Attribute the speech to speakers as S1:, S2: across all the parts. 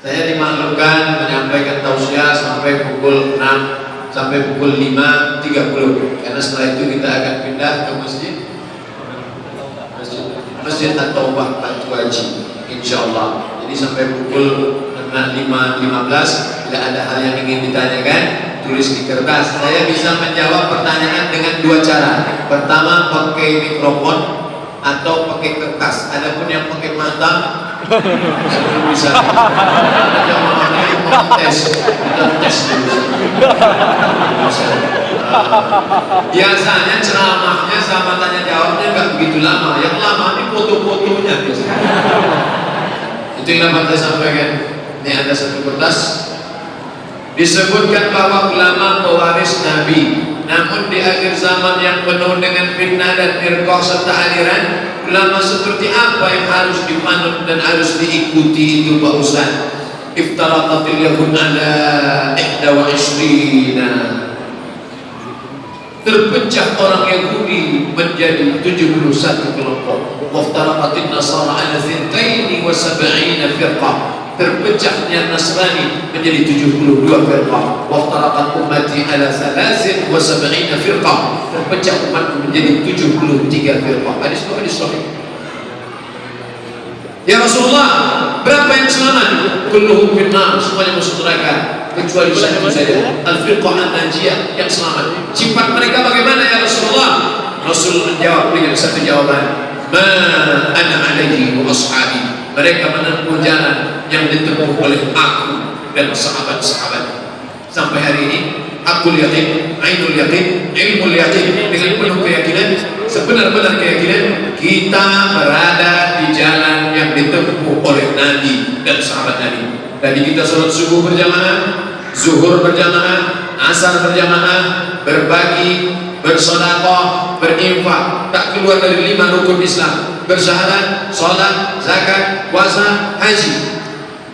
S1: Saya dimaklumkan menyampaikan tausiah sampai pukul 6 sampai pukul 5.30, karena setelah itu kita akan pindah ke Masjid At-Taubah Batu Haji, insyaallah. Jadi sampai pukul 5.15 tidak ada hal yang ingin ditanyakan, tulis di kertas. Saya bisa menjawab pertanyaan dengan dua cara. Pertama pakai mikrofon atau pakai kertas. Adapun yang pakai mata belum bisa. Yang mau tes, kita tes dulu. Biasanya ceramahnya sama tanya jawabnya nggak begitu lama. Yang lama ini foto-fotonya biasanya. Itu yang dapat saya sampaikan. Ini ada satu kertas. Disebutkan bahwa ulama pewaris Nabi, namun di akhir zaman yang penuh dengan fitnah dan firqah serta aliran, ulama seperti apa yang harus dimanut dan harus diikuti itu Pak Ustaz? Iftaraqatil yahud ala 21. Terpecah orang Yahudi menjadi 71 kelompok. Waftaraqatin nasara ala 72 firqah. Terpecahnya Nasrani menjadi 72 firqah. Waftaraqat ummati ala 73 firqah. Terpecah umatku menjadi 73 firqah. Hadis itu hadis sahih. Ya Rasulullah, berapa yang selamat? Kulluhum finnar, semuanya masuk neraka kecuali satu saja, al-firqah an-najiyah, yang selamat. Sifat mereka bagaimana ya Rasulullah? Rasul menjawab dengan satu jawaban, ma ana alaihi wa ashabi. Mereka menempuh jalan yang ditempuh oleh aku dan sahabat-sahabat. Sampai hari ini akul yakin, ainul yakin, ilmul yakin, dengan penuh keyakinan, sebenar-benar keyakinan kita berada di jalan yang ditempuh oleh Nabi dan sahabat Nabi. Tadi kita sholat subuh berjamaah, zuhur berjamaah, asar berjamaah, berbagi, bersedekah, berinfak, tak keluar dari 5 rukun Islam: bersyahadat, sholat, zakat, puasa, haji.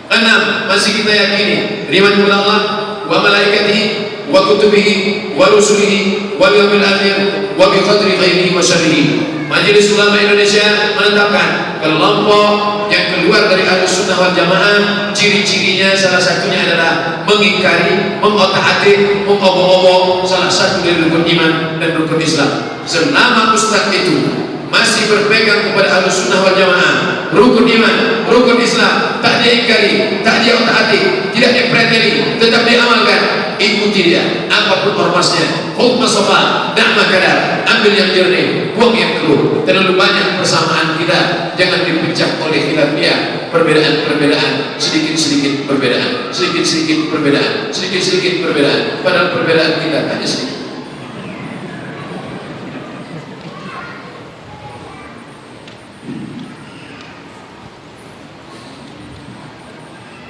S1: 6 masih kita yakini beriman kepada Allah wa malaikatihi wa kutubihi wa rusulihi wal yawmil akhir wa bi qadri khairihi wa syarrihi. Majelis Ulama Indonesia menetapkan kelompok yang keluar dari Ahlussunnah wal Jamaah, ciri-cirinya salah satunya adalah mengingkari, mengotak-atik, mengobok-obok salah satu dari rukun iman dan rukun Islam. Selama ustaz itu masih berpegang kepada Ahlussunnah wal Jamaah, rukun iman, rukun Islam, tak dia ingkari, tak dia otak-atik, tidak dia preteli, tetap dia amalkan, ikuti dia apapun ormasnya. Hukma sofa, da'ma kadar, ambil yang jernih, buang yang keruh. Terlalu banyak persamaan kita, jangan dipecah oleh khilafiyah, perbedaan-perbedaan, sedikit-sedikit perbedaan, sedikit-sedikit perbedaan, sedikit-sedikit perbedaan, padahal perbedaan kita hanya sedikit.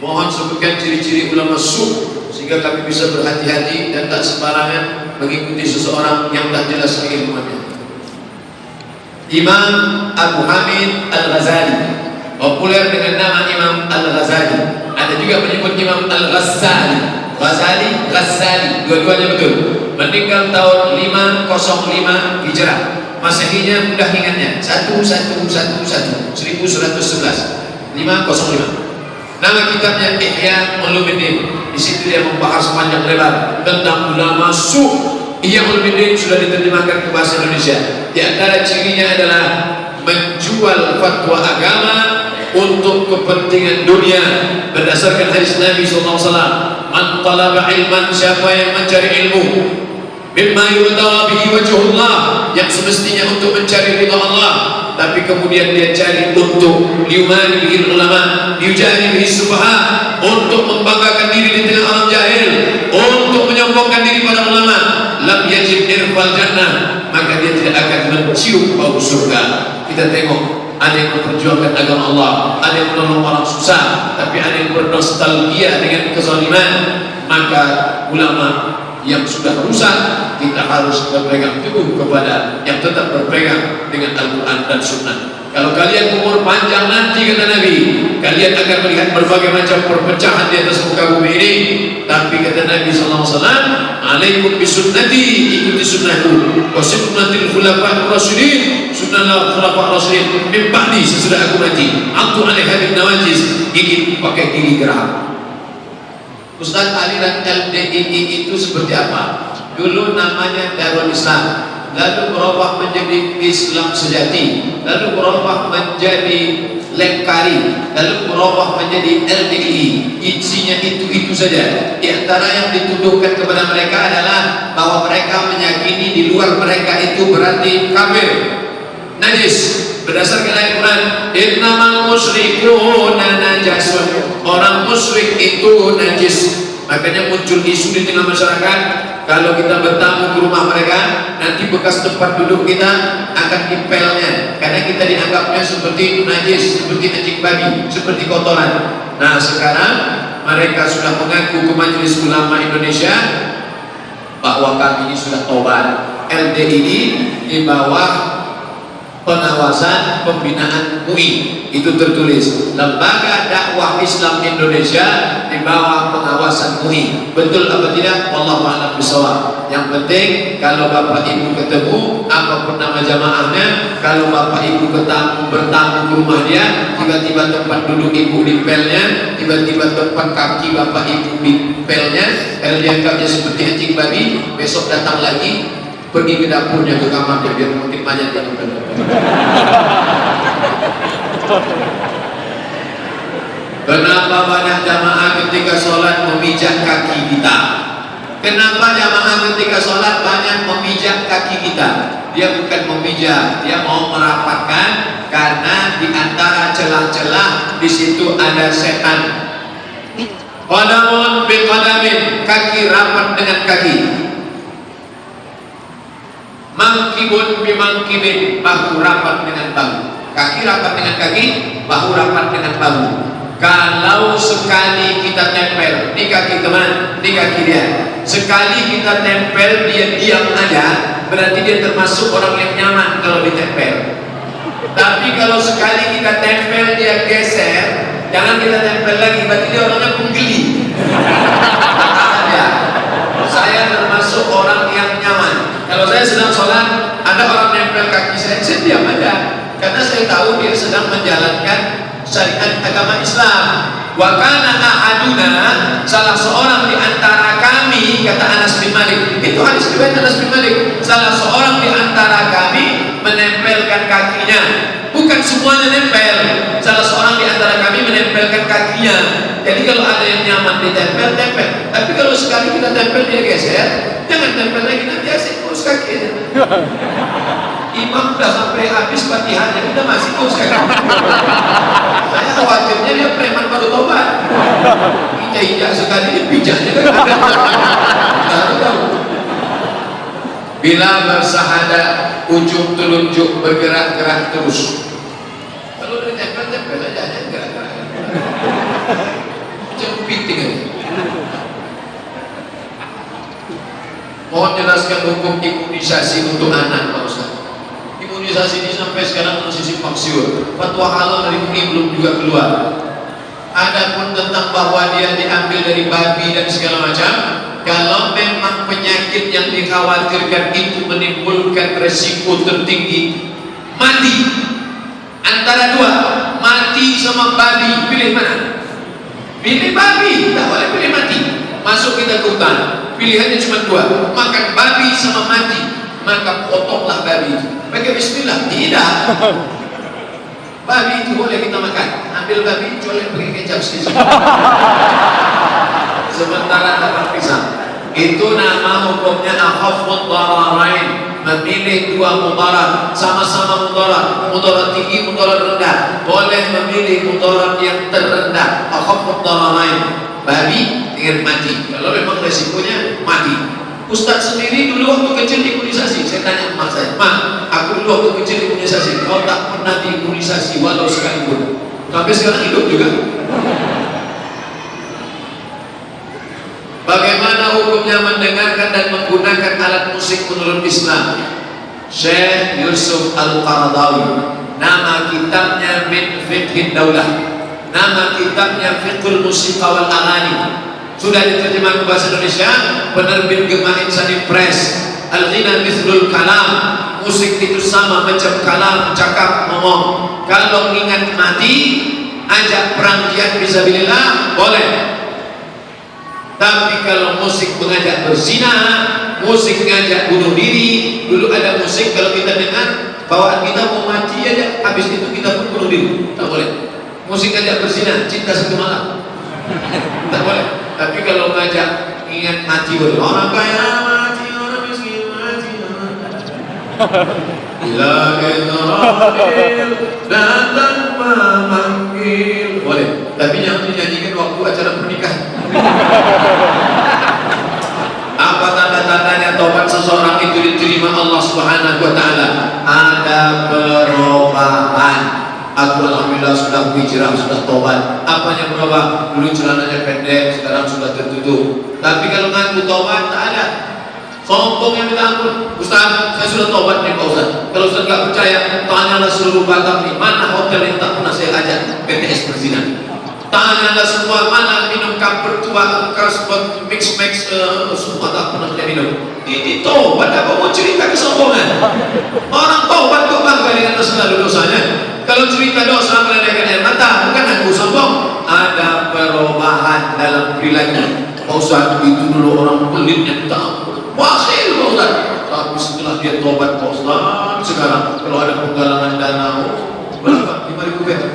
S1: Mohon sebutkan ciri-ciri ulama su' sehingga kami bisa berhati-hati dan tak sembarangan mengikuti seseorang yang tak jelas keilmuannya. Imam Abu Hamid Al-Ghazali, populer dengan nama Imam Al-Ghazali. Ada juga menyebut Imam Al-Ghazali, Ghazali, dua-duanya betul. Meninggal tahun 505 Hijrah. Masehinya mudah ingatnya 1111, 505. Nama kitabnya Ihya Ulumuddin. Di situ dia membahas panjang lebar tentang ulama su'. Ihya Ulumuddin sudah diterjemahkan ke bahasa Indonesia. Di antara cirinya adalah menjual fatwa agama untuk kepentingan dunia berdasarkan hadis Nabi SAW. Man talaba ilman, siapa yang mencari ilmu, mimma yurtawa bihi wajhullah, yang semestinya untuk mencari ridha Allah, tapi kemudian dia cari untuk liumani bihi ulama, liujari bihi sufaha, untuk membanggakan diri di tengah orang jahil, untuk menyombongkan diri pada ulama, lam yajid irfal jannah, maka dia tidak akan mencium bau surga. Kita tengok, ada yang memperjuangkan agama Allah, ada yang menolong orang susah, tapi ada yang bernostalgia dengan kezaliman. Maka ulama yang sudah rusak, kita harus berpegang teguh kepada yang tetap berpegang dengan Al-Quran dan Sunnah. Kalau kalian umur panjang nanti, kata Nabi, kalian akan melihat berbagai macam perpecahan di atas muka bumi ini. Tapi kata Nabi SAW, alaikum bisunnati, ikuti sunnahku, wa sunnatil khulafa'ir rasyidin, sunnah khulafa'ir rasyidin min ba'di, sesudah aku mati, aku alaiha bin nawajiz, gigit pakai gigi geram. Ustaz, aliran LDII itu seperti apa? Dulu namanya Darul Islam, lalu berubah menjadi Islam Sejati, lalu berubah menjadi Lengkari, lalu berubah menjadi LDII. Isinya itu saja. Di antara yang dituduhkan kepada mereka adalah bahwa mereka meyakini di luar mereka itu berarti kafir, najis. Berdasarkan ayat Quran, innamal musyrikuna najasun, orang musyrik itu najis. Makanya muncul isu di tengah masyarakat, kalau kita bertamu ke rumah mereka, nanti bekas tempat duduk kita akan dipelnya, karena kita dianggapnya seperti najis, seperti anjing babi, seperti kotoran. Nah sekarang mereka sudah mengaku ke Majelis Ulama Indonesia bahwa kami ini sudah tobat. LDII di bawah pengawasan pembinaan MUI, itu tertulis Lembaga Dakwah Islam Indonesia di bawah pengawasan MUI. Betul apa tidak? Wallahu a'lam bishawab. Yang penting kalau bapak ibu ketemu apapun nama jamaahnya, kalau bapak ibu bertamu ke rumah dia, tiba-tiba tempat duduk ibu di pelnya, tiba-tiba tempat kaki bapak ibu di pelnya, kalau dianggapnya seperti anjing babi, besok datang lagi, pergi ke dapurnya, ke kamarnya, biar makin banyak yang benar. Kenapa banyak jamaah ketika sholat memijak kaki kita? Kenapa jamaah ketika sholat banyak memijak kaki kita? Dia bukan memijak, dia mau merapatkan, karena di antara celah-celah di situ ada setan. Qadamun bi qadamin, kaki rapat dengan kaki. Mangkibun bimangkibin, bahu rapat dengan bahu. Kaki rapat dengan kaki, bahu rapat dengan bahu. Kalau sekali kita tempel, ini kaki teman, ini kaki dia, sekali kita tempel dia diam aja, berarti dia termasuk orang yang nyaman kalau ditempel. Tapi kalau sekali kita tempel dia geser, jangan kita tempel lagi, berarti dia orangnya penggeli. Saya termasuk orang yang nyaman. Kalau saya sedang sholat, ada orang nempel kaki saya diam aja, karena saya tahu dia sedang menjalankan syariat agama Islam. Wa kana ahaduna, salah seorang di antara kami, kata Anas bin Malik, itu hadis riwayat Anas bin Malik, salah seorang di antara kami menempelkan kakinya, bukan semuanya nempel, salah seorang di antara kami menempelkan kakinya. Jadi kalau ada yang nyaman ditempel, tempel. Tapi kalau sekali kita tempel dia geser, jangan tempel lagi, nanti asik kurus kakinya. Imam udah sampai habis Fatihahnya, udah masih kurus kaki. Saya khawatirnya dia preman baru tobat. Injak sekali pijaknya kan. Bila bersahadat, ujung telunjuk bergerak-gerak terus. Kalau udah tempel aja, gerak-gerak. Piting aja. Mohon jelaskan hukum imunisasi untuk anak, Pak Ustaz. Imunisasi ini sampai sekarang masih simpang siur. Fatwa halal dari MUI belum juga keluar. Adapun tentang bahwa dia diambil dari babi dan segala macam, kalau memang penyakit yang dikhawatirkan itu menimbulkan resiko tertinggi mati, antara dua, mati sama babi, pilih mana? Pilih babi, tak boleh pilih mati. Masuk kita ke hutan, pilihannya cuma dua, makan babi sama mati. Maka potonglah babi itu. Pakai bismillah, tidak. Babi itu boleh kita makan. Ambil babi, colek pakai kecap sedikit. Sementara dapat pisang. Itu nama hukumnya akhafud dararain, memilih dua mudarat, sama-sama mudarat tinggi, mudarat rendah. Boleh memilih mudarat yang terendah, akhafud dararain, babi dengan mati. Kalau memang resikonya mati. Ustaz sendiri dulu waktu kecil imunisasi, saya tanya emak saya, "Ma, aku dulu waktu kecil imunisasi, kau tak pernah diimunisasi walau sekalipun." Sampai sekarang hidup juga. Bagaimana hukumnya mendengarkan dan menggunakan alat musik menurut Islam? Syekh Yusuf Al-Qaradawi, nama kitabnya Min Fiqhin Daulah, nama kitabnya Fiqhul Musiqa wal Aghani, sudah diterjemah ke bahasa Indonesia, penerbit Gema Insani Press. Al-Ghina Mithlul Kalam, musik itu sama macam kalam, cakap, ngomong. Kalau ingat mati, ajak perang jihad fisabilillah, boleh. Tapi kalau musik mengajak berzina, musik mengajak bunuh diri, dulu ada musik kalau kita dengar bawaan kita mau mati aja, habis itu kita pun bunuh diri, tak boleh. Musik ngajak berzina, cinta satu malam, tak boleh. Tapi kalau ngajak ingat mati, orang kaya mati, orang miskin mati, bila Israel datang memanggil, boleh. Tapi jangan dinyanyikan waktu acara pernikahan. Apa tanda-tandanya taubat seseorang itu diterima Allah Subhanahu wa taala? Ada perubahan. Aku alhamdulillah sudah hijrah, sudah taubat. Apanya berubah? Dulu celananya pendek, sekarang sudah tertutup. Tapi kalau ngaku taubat tak ada. Sombong yang minta ampun. Ustaz, saya sudah taubat nih Pak Ustaz. Kalau Ustaz nggak percaya, tanyalah seluruh Batam nih, mana hotel yang tak pernah saya ajak PTS berzina. Tanyalah semua, mana minum kamper tua, Carlsberg, mix semua tak pernah saya minum. Ini taubat, apa mau cerita kesombongan? Orang taubat kok bangga dengan selalu dosanya. Kalau cerita dosa meledakkan air mata, bukan aku sombong. Ada perubahan dalam perilaku. Pak Ustaz, itu dulu orang pelit yang minta ampun. Wakil Pak Ustaz. Tapi setelah dia taubat Pak Ustaz, sekarang kalau ada penggalangan dana, berapa? 5.000 perak.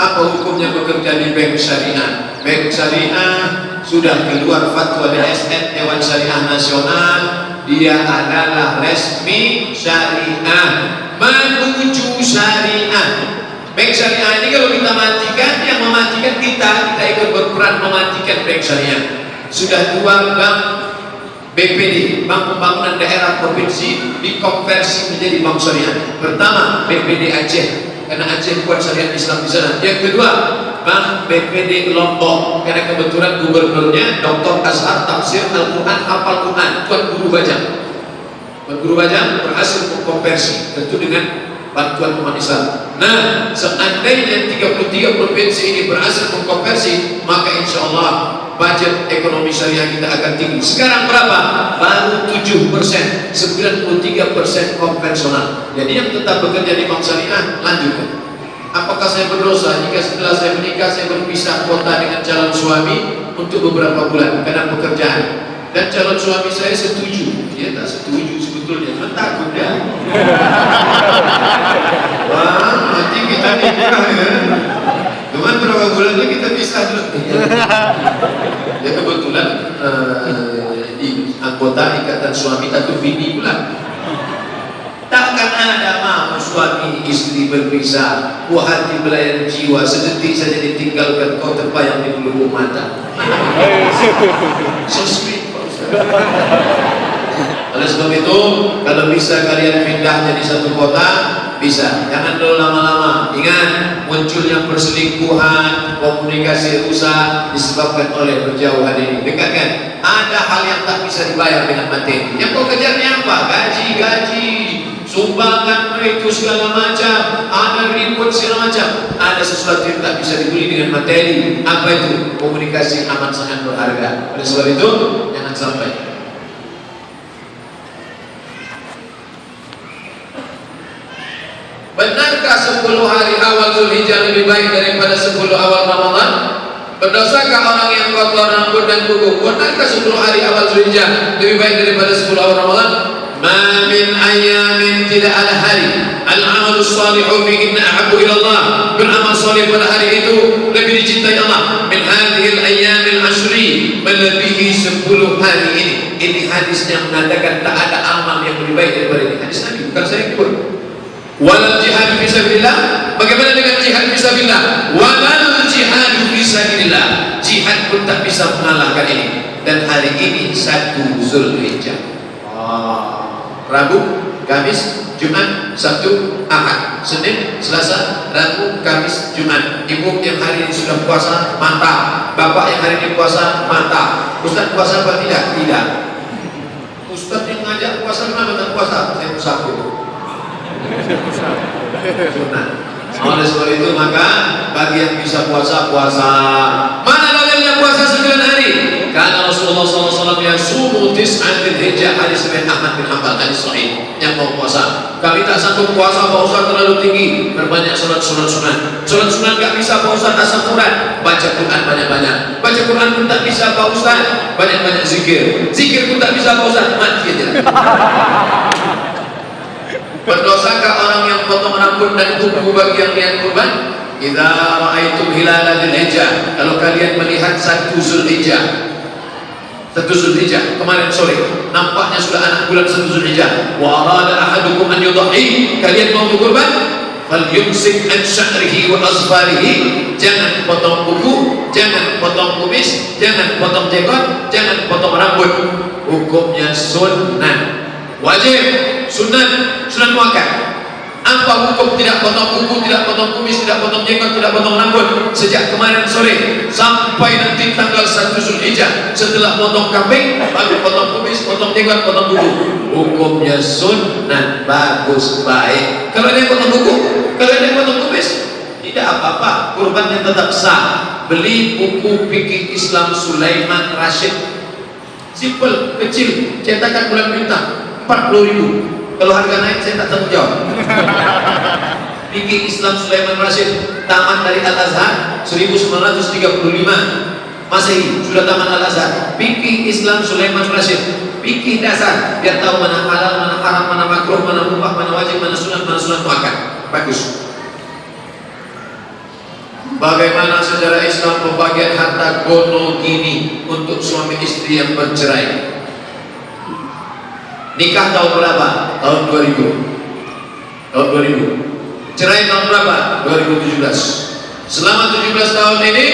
S1: Apa hukumnya bekerja di bank syariah? Bank syariah sudah keluar fatwa DSN Dewan Syariah Nasional, dia adalah resmi syariah, menuju syariah. Bank syariah ini kalau kita matikan, yang mematikan kita ikut berperan mematikan bank syariah. Sudah dua bank BPD, Bank Pembangunan Daerah Provinsi, dikonversi menjadi bank syariah. Pertama BPD Aceh, karena Aceh buat syariat Islam di sana. Yang kedua, Bank BPD Lombok, karena kebetulan gubernurnya Dr. Azhar tafsir Al-Quran, hafal Quran, Tuan Guru Bajang. Tuan Guru Bajang berhasil mengkonversi, tentu dengan bantuan umat Islam. Nah, seandainya 33 provinsi ini berhasil mengkonversi, maka insya Allah budget ekonomi syariah kita akan tinggi. Sekarang berapa? Baru 7%, 93% konvensional. Jadi yang tetap bekerja di bank syariah, lanjutkan. Apakah saya berdosa jika setelah saya menikah saya berpisah kota dengan calon suami untuk beberapa bulan karena pekerjaan? Dan calon suami saya setuju, dia tak setuju sebetulnya, cuma takut dia. Wah, nanti kita nikah ya. Cuman berapa bulannya kita pisah dulu. Ya kebetulan di anggota ikatan suami takut bini pula. Takkan ada mau suami istri berpisah, buah hati belayan jiwa, sedetik saja ditinggalkan kau terbayang di lubuk mata. So sweet. Oleh sebab itu, kalau bisa kalian pindah jadi satu kota, bisa. Jangan dulu lama-lama. Ingat, munculnya perselingkuhan, komunikasi rusak disebabkan oleh berjauhan ini. Dekatkan. Ada hal yang tak bisa dibayar dengan materi. Yang kau kejarnya apa? Gaji, sumbangan itu segala macam, ada ribut segala macam. Ada sesuatu yang tak bisa dibeli dengan materi. Apa itu? Komunikasi amat sangat berharga. Oleh sebab itu, jangan sampai. Benarkah 10 hari awal Zulhijjah lebih baik daripada 10 awal Ramadan? Berdosakah orang yang kotor rambut dan kuku? Benarkah 10 hari awal Zulhijjah lebih baik daripada 10 awal Ramadan? Ma min ayamin, tidak ada hari al-amalus salihu fihinna ahabbu ila Allah, beramal salih pada hari itu lebih dicintai Allah min hadhil ayyamil ashri, melebihi 10 hari ini. Ini hadis yang mengatakan tak ada amal yang lebih baik daripada ini. Hadis Nabi, bukan saya yang buat. Walal jihad fisabilillah. Bagaimana dengan jihad fisabilillah? Walal jihad fisabilillah. Jihad pun tak bisa mengalahkan ini. Dan hari ini 1 Zulhijjah. Rabu, Kamis, Jumat, Sabtu, Ahad, Senin, Selasa, Rabu, Kamis, Jumat. Ibu yang hari ini sudah puasa, mantap. Bapak yang hari ini puasa, mantap. Ustaz puasa apa tidak? Tidak. Ustaz yang ngajak puasa, kenapa tak puasa? Saya musafir. Oleh sebab itu maka bagi yang bisa puasa, puasa. Mana dalilnya puasa 9 hari? karena Rasulullah SAW yasumu tis'an dzil hijjah, hadis riwayat Ahmad bin Hanbal, hadis sahih. Yang mau puasa, kami tak sanggup puasa Pak Ustaz, terlalu tinggi, berbanyak sholat sunan. Sholat sunan gak bisa Pak Ustaz, asal Quran, baca Quran banyak-banyak. Baca Quran pun tak bisa Pak Ustaz, banyak-banyak zikir. Zikir pun tak bisa Pak Ustaz, mati aja. Berdosakah orang yang potong rambut dan kuku bagi yang niat kurban? Idza ra'aitum hilala dzil hijjah, kalau kalian melihat 1 Zulhijjah, 1 Zulhijjah kemarin sore, nampaknya sudah anak bulan 1 Zulhijjah, wa arada ahadukum an yudhi, kalian mau berkurban, falyumsik an sya'rihi wa azfarihi, jangan potong kuku, jangan potong kumis, jangan potong jenggot, jangan potong rambut. Hukumnya sunnah, wajib, sunat muakkad. Apa hukum tidak potong kuku, tidak potong kumis, tidak potong jenggot, tidak potong rambut sejak kemarin sore sampai nanti tanggal 1 Zulhijjah? Setelah potong kambing, baru potong kumis, potong jenggot, potong kuku. Hukumnya sunnah, bagus, baik. Kalau ada yang potong kuku, kalau ada yang potong kumis, tidak apa-apa, kurbannya tetap sah. Beli buku Fikih Islam Sulaiman Rashid, simple, kecil, cetakan bulan bintang, 40.000. Kalau harga naik saya tak tanggung jawab. Fikih Islam Sulaiman Rashid, tamat dari Al-Azhar 1935 Masehi, sudah tamat Al-Azhar. Fikih Islam Sulaiman Rashid, fikih dasar, biar tahu mana halal, mana haram, mana makruh, mana mubah, mana wajib, mana sunat muakkad. Bagus. Bagaimana sejarah Islam pembagian harta gono gini untuk suami istri yang bercerai? Nikah tahun berapa? Tahun 2000. Tahun 2000. Cerai tahun berapa? 2017. Selama 17 tahun ini,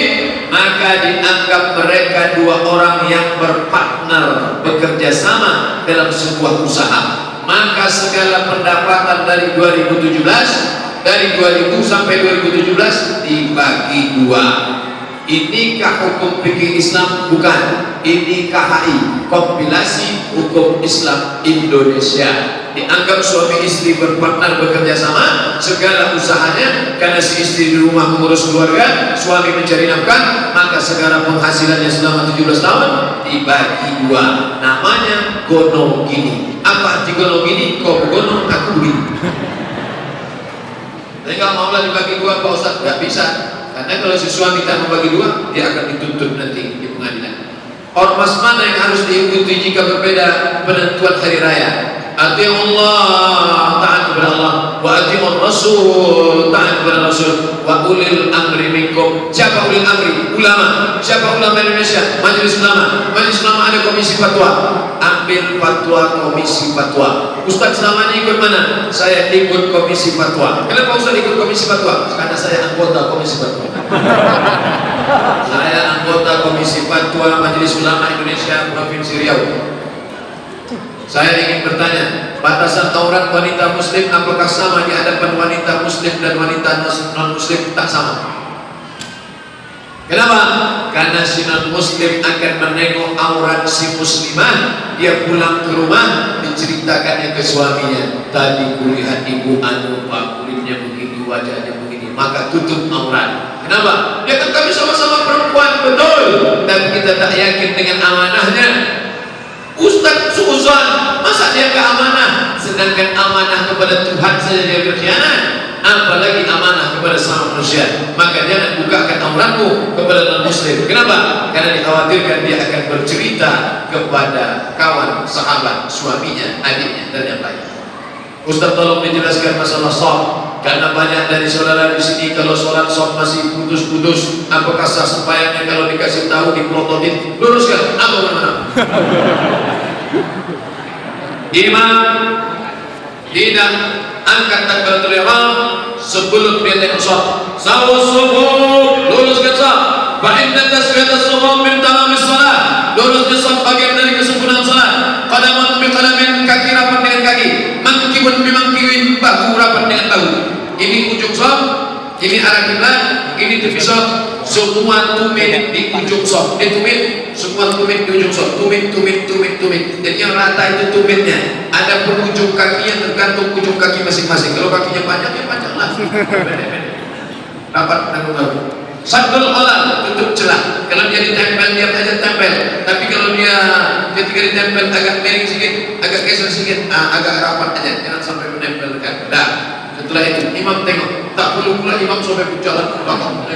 S1: maka dianggap mereka 2 orang yang berpartner, bekerja sama dalam sebuah usaha. Maka segala pendapatan dari 2017, dari 2000 sampai 2017 dibagi 2. Inikah hukum fikih Islam? Bukan. Ini KHI, kompilasi hukum Islam Indonesia. Dianggap suami istri berpartner, bekerja sama segala usahanya, karena si istri di rumah mengurus keluarga, suami mencari nafkah, maka segala penghasilannya selama 17 tahun dibagi 2. Namanya gono gini. Apa arti gono gini? Kau gono, aku begini. Tapi kalau maulah dibagi 2, Pak Ustaz, nggak bisa. Karena kalau si suami tak membagi 2, dia akan dituntut nanti di pengadilan. Ormas mana yang harus diikuti jika berbeda penentuan hari raya? Ati'u Allah, taat kepada Allah, wa ati'ur Rasul, taat kepada Rasul, wa ulil amri minkum. Siapa ulil amri? Ulama. Siapa ulama Indonesia? Majelis Ulama. Majelis Ulama ada komisi fatwa. Ambil fatwa komisi fatwa. Ustaz selama ini ikut mana? Saya ikut komisi fatwa. Kenapa Ustaz ikut komisi fatwa? Karena saya anggota komisi fatwa. Saya anggota komisi fatwa Majelis Ulama Indonesia Provinsi Riau. Saya ingin bertanya, batasan aurat wanita muslim apakah sama di hadapan wanita muslim dan wanita non-muslim? Tak sama. Kenapa? Karena si non-muslim akan menengok aurat si muslimah. Dia pulang ke rumah, diceritakannya ke suaminya, tadi kulihat ibu anu pak, kulitnya begini, wajahnya begini, maka tutup aurat. Kenapa? Ya kan kami sama-sama perempuan, betul, tapi kita tak yakin dengan amanahnya. Ustaz suuzon, masa dia ke amanah? Sedangkan amanah kepada Tuhan saja dia berkhianat, apalagi amanah kepada sama manusia. Maka jangan bukakan auratmu kepada non-muslim. Kenapa? Karena dikhawatirkan dia akan bercerita kepada kawan, sahabat, suaminya, adiknya, dan yang lain. Ustaz tolong dijelaskan masalah sholat, karena banyak dari saudara di sini kalau sholat masih putus-putus. Apakah sah sembahyangnya kalau dikasih tahu, dipelototin? Luruskan, apa benar? Imam tidak angkat takbiratul ihram sebelum dia tengok sholat. Sawus subuh, luruskan sholat. Fa inna tasfiyatas subuh min tamamis sholat. Luruskan sholat bagian dari kesempurnaan sholat. Qadamun bi qadamin, kaki rapat dengan kaki. Mangkibun bi mangkibin, bahu rapat dengan bahu. Ini ujung sholat, ini arah kiblat, ini tepi sholat. Semua tumit di ujung sholat. Tumit, semua tumit di ujung sholat. Tumit. Dan yang rata itu tumitnya. Ada pun ujung kakinya tergantung ujung kaki masing-masing. Kalau kakinya panjang, ya panjang lah. Rapat dengan bahu. Saddul halal, tutup celah. Kalau dia ditempel, dia aja tempel. Tapi kalau dia ketika ditempel agak miring sedikit, agak geser sedikit, agak rapat aja, jangan sampai menempel dekat. Dah. Setelah itu imam tengok, tak perlu pula imam sampai berjalan ke belakang.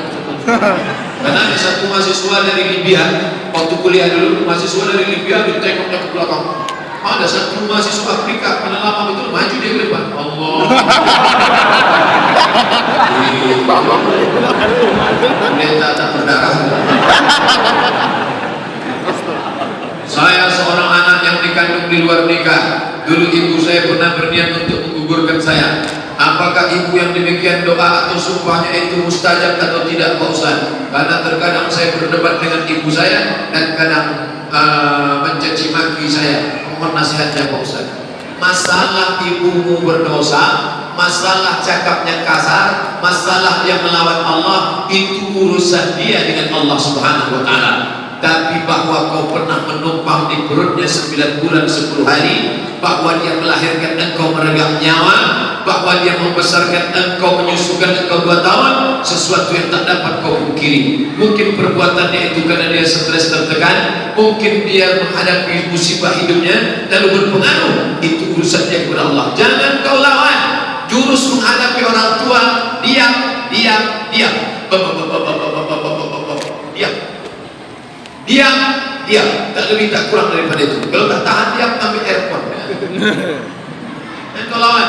S1: Karena ada satu mahasiswa dari Libya, waktu kuliah dulu, mahasiswa dari Libya ditengoknya ke belakang. Ada satu mahasiswa Afrika, karena lama betul maju dia ke depan. Allah. Pendeta tak berdarah. Saya seorang anak yang dikandung di luar nikah. Dulu ibu saya pernah berniat untuk menggugurkan saya. Apakah ibu yang demikian doa atau sumpahnya itu mustajab atau tidak Pak Ustaz? Karena terkadang saya berdebat dengan ibu saya dan kadang mencaci maki saya. Mohon nasihatnya Pak Ustaz. Masalah ibumu berdosa, masalah cakapnya kasar, masalah yang melawan Allah, itu urusan dia dengan Allah Subhanahu wa Ta'ala. Tapi bahwa kau pernah menumpang di perutnya 9 bulan 10 hari, bahwa dia melahirkan engkau meregang nyawa, bahwa dia membesarkan engkau, menyusukan engkau 2 tahun, sesuatu yang tak dapat kau pungkiri. Mungkin perbuatannya itu karena dia stres tertekan, mungkin dia menghadapi musibah hidupnya lalu berpengaruh. Itu urusannya kepada Allah. Jangan kau lawan. Jurus menghadapi orang tua, diam. Diam, tak lebih tak kurang daripada itu. Kalau tak tahan diam, ambil airport. Dan kau lawan.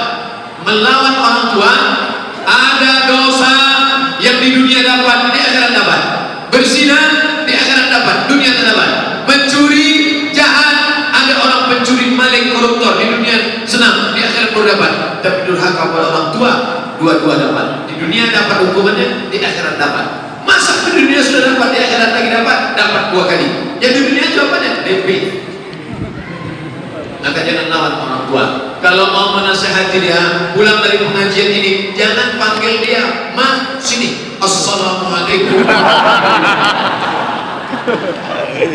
S1: Melawan orang tua, ada dosa yang di dunia dapat, di akhirat dapat. Berzina, di akhirat dapat, dunia tak dapat. Mencuri, jahat, ada orang pencuri, maling, koruptor, di dunia senang, di akhirat baru dapat. Tapi durhaka pada orang tua, dua-dua dapat. Di dunia dapat hukumannya, di akhirat dapat. Masa di dunia sudah dapat, di akhirat lagi dapat 2 kali. Yang di dunia jawabannya DP. Maka jangan lawan orang tua. Kalau mau menasehati dia, pulang dari pengajian ini, jangan panggil dia, "Ma, sini. Assalamualaikum."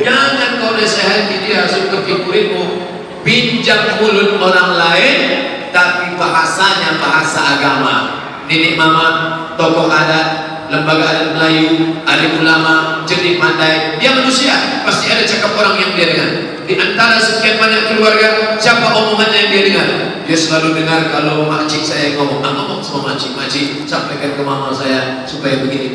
S1: Jangan kau nasehati dia seperti muridmu, pinjam mulut orang lain, tapi bahasanya bahasa agama. Nenek mama, tokoh adat, lembaga adat Melayu, alim ulama, cerdik pandai, dia manusia, pasti ada cakap orang yang dia dengar. Di antara sekian banyak keluarga, siapa omongannya yang dia dengar? Dia selalu dengar kalau makcik saya ngomong, ngomong sama makcik, sampaikan ke mama saya supaya begini.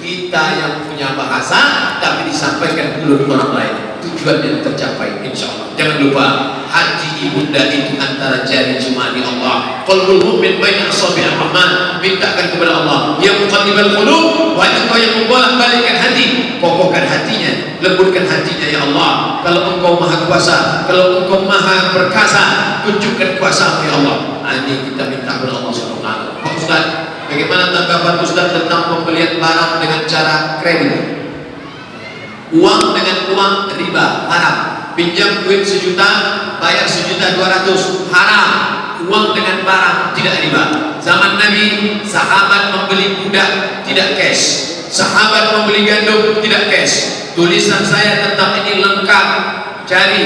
S1: Kita yang punya bahasa, tapi disampaikan mulut orang lain, tujuannya tercapai, insya Allah. Jangan lupa, hati ibunda itu antara jari jemari Allah. Qalbul mu'min baina asabi'ir rahman. Mintakan kepada Allah, ya muqallibal qulub, wahai engkau yang membolak-balikkan hati, kokohkan hatinya, lembutkan hatinya ya Allah. Kalau engkau maha kuasa, kalau engkau maha perkasa, tunjukkan kuasamu ya Allah. Ini kita minta kepada Allah SWT. Pak Ustaz, bagaimana tanggapan Ustaz tentang pembelian barang dengan cara kredit? Uang dengan uang riba, haram. Pinjam duit 1 juta, bayar 1.200.000, haram. Uang dengan barang tidak riba. Zaman Nabi, sahabat membeli budak tidak cash, sahabat membeli gandum tidak cash. Tulisan saya tentang ini lengkap, cari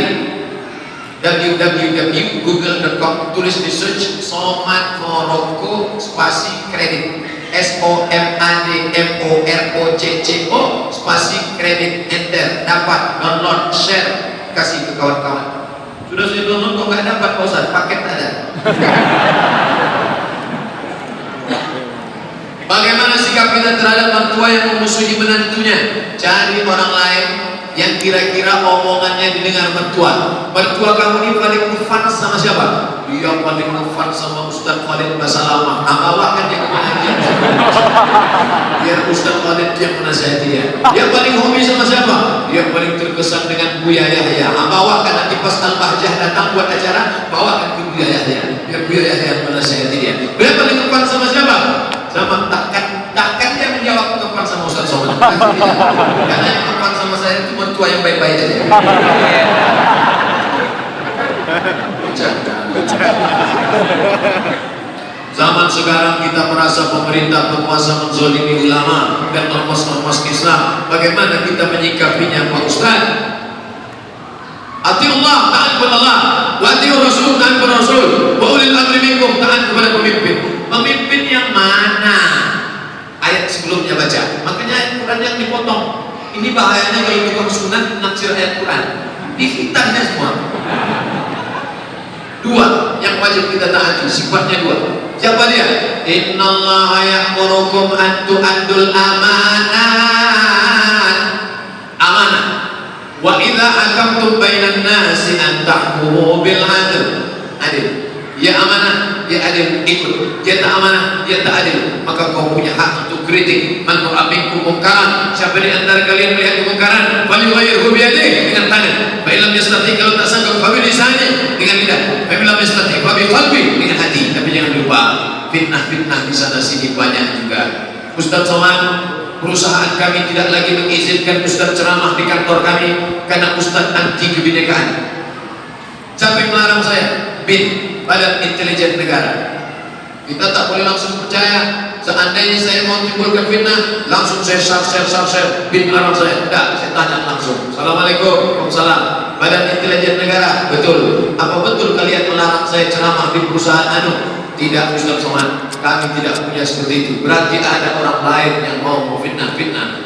S1: www.google.com, tulis di search Somad Morocco spasi kredit, SOMADMOROCCO spasi kredit, enter, dapat, download, share, kasih ke kawan-kawan. Sudah saya download kok nggak dapat Pak Ustaz, paket ada. Bagaimana sikap kita terhadap mertua yang memusuhi menantunya? Cari orang lain yang kira-kira omongannya didengar mertua. Mertua kamu ini paling ngefans sama siapa? Dia paling ngefans sama Ustaz Khalid Basalamah. Bawakan dia ke pengajian. Biar Ustaz Khalid yang menasihati dia. Dia paling hobi sama siapa? Dia paling terkesan dengan Buya Yahya. Bawakan nanti pas Al-Bahjah datang buat acara, bawakan ke Buya Yahya. Biar Buya Yahya yang menasihati dia. Dia paling ngefans sama siapa? Sama takkan dia menjawab ngefans sama Ustaz Somad. Karena yang ngefans sama saya itu mertua yang baik-baik aja. Zaman sekarang kita merasa pemerintah penguasa menzolimi ulama dan ormas-ormas Islam. Bagaimana kita menyikapinya Pak Ustaz? Atiullah, taat kepada Allah, wa atiur Rasul, taat kepada Rasul, wa ulil amri minkum, taat kepada pemimpin. Pemimpin yang mana? Ayat sebelumnya baca. Makanya ayat Quran yang dipotong. Ini bahayanya kalau tukang sunat nafsir ayat Quran. Dihitamnya semua. Dua yang wajib kita taati, sifatnya dua. Siapa dia? Innallaha ya'murukum an tu'addul amanat. Amanah. Wa idza hakamtum bainan nasi an tahkumu bil 'adl. Adil. Dia amanah, dia adil, ikut. Dia tak amanah, dia tak adil. Maka kau punya hak untuk kritik. Man ra'a mungkaran. Siapa di antara kalian melihat kemungkaran, falyughayyirhu bi yadihi, dengan tangan. Fa illam yastati, kalau tak sanggup, fa bi lisanihi, dengan lidah. Fa illam yastati, fa bi qalbi, dengan hati. Tapi jangan lupa, fitnah-fitnah di sana sini banyak juga. Ustaz Somad, perusahaan kami tidak lagi mengizinkan Ustaz ceramah di kantor kami karena Ustaz anti kebinekaan. Siapa yang melarang saya? BIN, Badan Intelijen Negara. Kita tak boleh langsung percaya. Seandainya saya mau timbulkan fitnah, langsung saya share. BIN melarang saya. Tidak, saya tanya langsung. Assalamualaikum, waalaikumsalam. Badan Intelijen Negara, betul. Apa betul kalian melarang saya ceramah di perusahaan anu? Tidak, Ustaz Somad, kami tidak punya seperti itu. Berarti ada orang lain yang mau fitnah,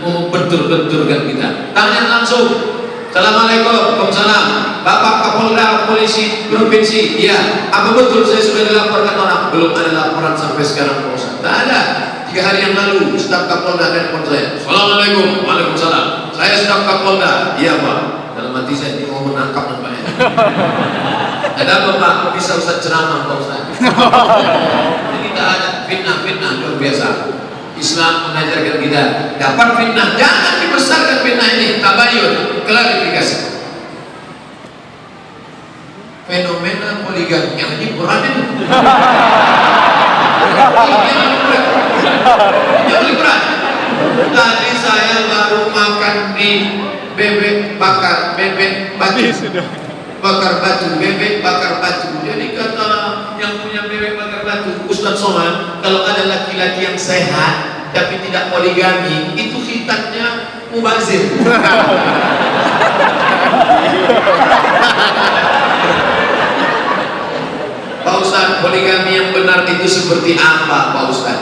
S1: mau bentur-benturkan kita. Tanya langsung. Assalamualaikum, waalaikumsalam. Bapak Kapolda Polisi Provinsi, iya. Apa betul saya sudah dilaporkan orang? Belum ada laporan sampai sekarang, Pak Ustaz. Tak ada. 3 hari yang lalu, staf Kapolda telepon saya. Assalamualaikum, waalaikumsalam. Saya staf Kapolda. Iya Pak. Dalam hati saya ini mau menangkap nampaknya. Ada apa Pak? Bisa Ustaz ceramah Pak Ustaz? Jadi tak ada fitnah luar biasa. Islam mengajarkan kita dapat fitnah, jangan dibesarkan fitnah ini. Tabayun, klarifikasi. Fenomena poligami yang ini berat. Tadi saya baru makan di bebek bakar batu. Jadi kata yang punya bebek bakar batu, Ustaz Somad, kalau ada laki-laki yang sehat tapi tidak poligami, itu khitannya mubazir. Pak Ustaz, poligami yang benar itu seperti apa Pak Ustaz?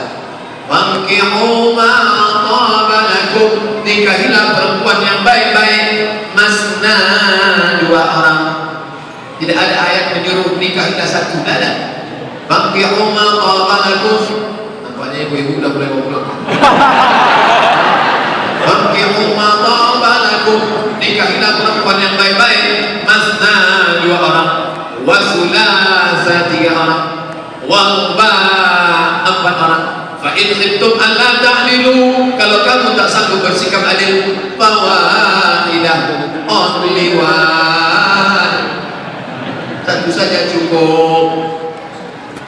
S1: Fankihu ma taba lakum, nikahilah perempuan yang baik-baik, masna, 2 orang. Tidak ada ayat menyuruh nikahilah 1, tidak ada. Fankihu ma taba lakum. Nampaknya ibu-ibu udah mulai ngobrol. Fankihu ma taba lakum, nikahilah perempuan yang baik-baik, masna, 2 orang, wa sulasa, 3 orang, wa ruba', 4 orang. Fa in khiftum an la ta'dilu, kalau kamu tak sanggup bersikap adil, fawahidah, only one, 1 saja cukup.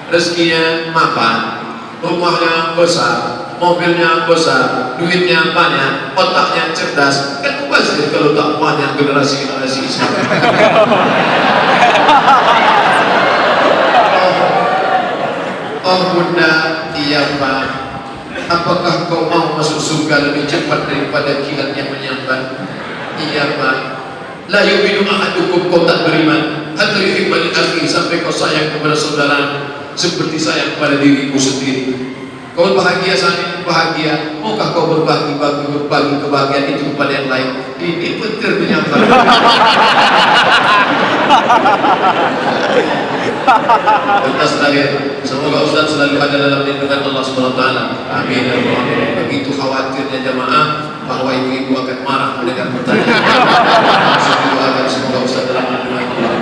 S1: Rezekinya mapan, rumahnya besar, mobilnya besar, duitnya banyak, otaknya cerdas. Kan mubazir kalau tak banyak generasi Islam. Oh Bunda, iya Pak. Apakah kau mau masuk surga lebih cepat daripada kilat yang menyambar? Iya Pak. La yu'minu ahadukum, kau tak beriman hatta yuhibba li akhihi, sampai kau sayang kepada saudara seperti sayang kepada dirimu sendiri. Kau bahagia, saat bahagia, maukah kau berbagi kebahagiaan itu kepada yang lain? Ini petir menyambar. Tuntas terakhir, semoga Ustaz selalu ada dalam lindungan Allah SWT. Amin. Begitu khawatirnya jamaah bahwa ibu-ibu akan marah mendengar pertanyaan. Semoga Ustaz dalam lindungan Allah.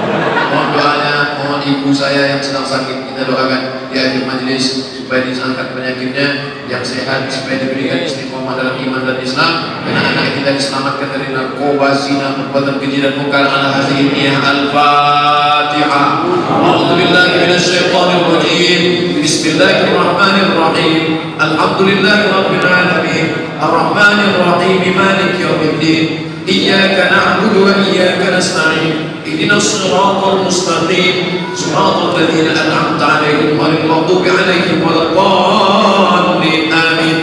S1: Mohon doanya, mohon ibu saya yang sedang sakit kita doakan di akhir majelis supaya diangkat penyakitnya, yang sehat supaya diberikan istiqomah dalam iman dan Islam, dan anak kita diselamatkan dari narkoba, zina, perbuatan keji dan mungkar. Ala hadhihi niyah. Al-Fatihah. A'udzu billahi minasy syaithanir rajim. Bismillahirrahmanirrahim. Alhamdulillahi rabbil alamin. Arrahmanir rahim. Maliki yaumiddin. Iyyaka na'budu wa iyyaka nasta'in. Ihdinas siratal mustaqim. Siratal ladzina an'amta 'alaihim ghairil maghdubi 'alaihim waladdallin. Amin.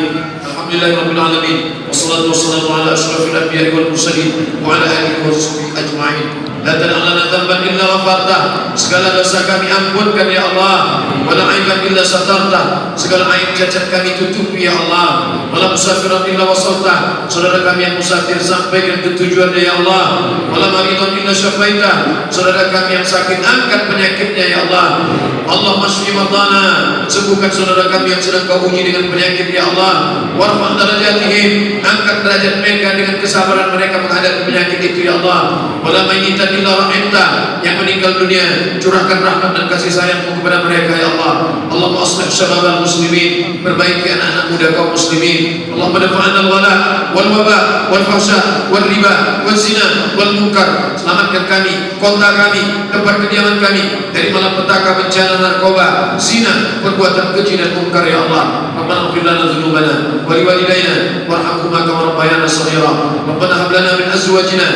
S1: Alhamdulillahirabbil alamin. Wassalatu wassalamu ala asyrafil anbiya'i wal mursalin wa ala alihi wa sahbihi ajma'in. La tad'alna dhanban illa ghafartah. Segala dosa kami ampunkan ya Allah. Wa la aiban illa satartah. Segala aib cacat kami tutupi ya Allah. Wa la musafiran illa wasaltah. Saudara kami yang musafir sampaikan ke tujuannya ya Allah. Wa la maridan illa syafaitah. Saudara kami yang sakit angkat penyakitnya ya Allah. Allah masfi madana, sembuhkan saudara kami yang sedang kau uji dengan penyakit ya Allah. Warfa' darajatihim, angkat derajat mereka dengan kesabaran mereka menghadapi penyakit itu ya Allah. Wala mayyitan illa rahimta, yang meninggal dunia curahkan rahmat dan kasih sayangmu kepada mereka ya Allah. Allahumma aslih syababal muslimin, perbaiki anak-anak muda kaum muslimin. Allahumma dafa'an al-wala wal waba wal fahsya wal riba wal zina wal munkar. Selamatkan kami, kota kami, tempat kediaman kami dari malapetaka, bencana narkoba, zina, perbuatan keji dan munkar ya Allah. Rabbana ighfir lana dzunubana wa liwalidayna warhamhuma kama rabbayana shaghira. Rabbana hab lana min azwajina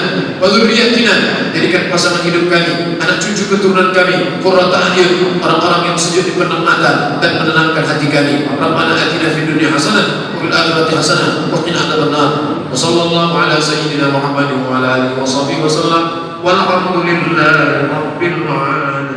S1: wa dzurriyyatina, jadikan pasangan hidup kami, anak cucu keturunan kami qurrata a'yun, orang-orang yang sejuk dipandang mata dan menenangkan hati kami. Rabbana atina fid dunya hasanah wa fil akhirati hasanah wa qina adzabannar. Wa sallallahu ala sayyidina Muhammadin wa ala alihi wa sahbihi wa sallam. Walhamdulillahi rabbil alamin.